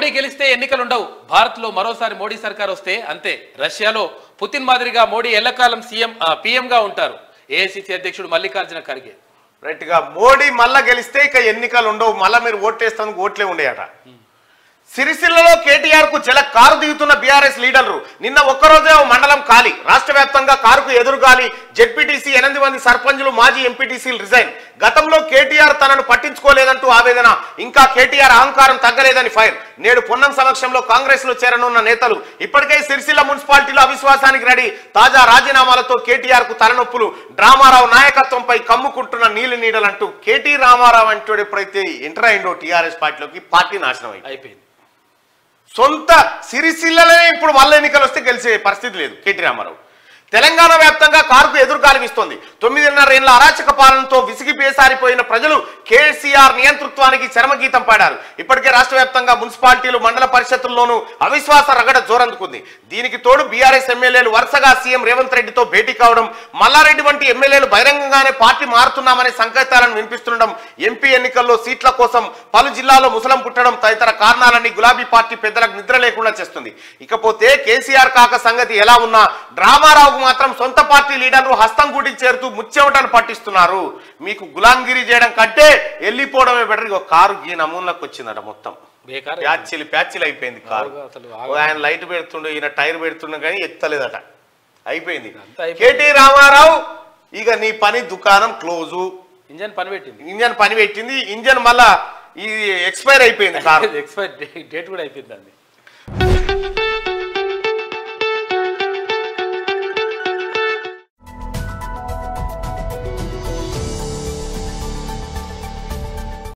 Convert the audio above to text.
మోడీ గెలిస్తే ఎన్నికలు ఉండవు. భారత్లో మరోసారి మోడీ సర్కార్ వస్తే అంతే. రష్యాలో పుతిన్ మాదిరిగా మోడీ ఎల్లకాలం పీఎంగా ఉంటారు. ఏఐసిసి అధ్యక్షుడు మల్లికార్జున ఖర్గే. రైట్ గా మోడీ మళ్ళా గెలిస్తే ఇక ఎన్నికలు ఉండవు, మళ్ళా మీరు ఓట్లేస్తానికి ఓట్లే ఉండేయట. సిరిసిల్లలో కేటీఆర్ కు జల కారు దిగుతున్న బీఆర్ఎస్ లీడర్లు నిన్న ఒక్కరోజే మండలం ఖాళీ. రాష్ట్ర వ్యాప్తంగా కారుకు ఎదురుగాలి. జెడ్పీటీసీ 8 మంది సర్పంచులు మాజీ ఎంపీటీసీలు రిజైన్. గతంలో కేటీఆర్ తనను పట్టించుకోలేదంటూ ఆవేదన. ఇంకా కేటీఆర్ అహంకారం తగ్గలేదని ఫైర్. నేడు పొన్నం సమక్షంలో కాంగ్రెస్ లో చేరనున్న నేతలు. ఇప్పటికే సిరిసిల్ల మున్సిపాలిటీలో అవిశ్వాసానికి రెడీ. తాజా రాజీనామాలతో కేటీఆర్ కు తలనొప్పులు. డ్రామారావు నాయకత్వంపై కమ్ముకుంటున్న నీలి నీడలంటూ కేటీ రామారావు అంటూ ఎప్పుడైతే ఎంటర్ అయిందో టీఆర్ఎస్ పార్టీలోకి, పార్టీ నాశనం అయిపోయింది. సొంత సిరిసిల్లలే ఇప్పుడు మళ్ళీ ఎన్నికలు వస్తే గెలిచే పరిస్థితి లేదు కేటీ రామారావు. తెలంగాణ వ్యాప్తంగా కారుకు ఎదురుగాలిస్తోంది. 9.5 ఏళ్ల అరాచక పాలనతో విసిగి పేసారిపోయిన ప్రజలు కేసీఆర్ నియంతృత్వానికి చరమగీతం పాడారు. ఇప్పటికే రాష్ట్ర వ్యాప్తంగా మున్సిపాలిటీలు, మండల పరిషత్తుల్లోనూ అవిశ్వాస రగడ జోరందుకుంది. దీనికి తోడు బీఆర్ఎస్ ఎమ్మెల్యేలు వరుసగా సీఎం రేవంత్ రెడ్డితో భేటీ కావడం, మల్లారెడ్డి వంటి ఎమ్మెల్యేలు బహిరంగంగానే పార్టీ మారుతున్నామనే సంకేతాలను వినిపిస్తుండడం, ఎంపీ ఎన్నికల్లో సీట్ల కోసం పలు జిల్లాల్లో ముసలం పుట్టడం తదితర కారణాలన్నీ గులాబీ పార్టీ పెద్దలకు నిద్ర లేకుండా చేస్తుంది. ఇకపోతే కేసీఆర్ కాక సంగతి ఎలా ఉన్నా డ్రామారావు మాత్రం సొంత పార్టీ లీడర్లు హస్తం కూటికి చేరుతూ ముచ్చెమటను పట్టిస్తున్నారు. మీకు గులాంగిరి చేయడం కంటే వెళ్ళిపోవడమే బెటర్. ఇక కారు ఈ నమూనాలకు వచ్చిందట, మొత్తం ప్యాచిలు అయిపోయింది కారు. ఆయన లైట్ పెడుతుండే, ఈయన టైర్ పెడుతుండే కానీ ఎత్తలేదట, అయిపోయింది. కేటీ రామారావు ఇక నీ పని దుకాణం క్లోజు. ఇంజన్ పని పెట్టింది. ఇంజన్ మళ్ళా ఈ ఎక్స్పైర్ అయిపోయింది, కారు ఎక్స్పైర్ డేట్ కూడా అయిపోయింది.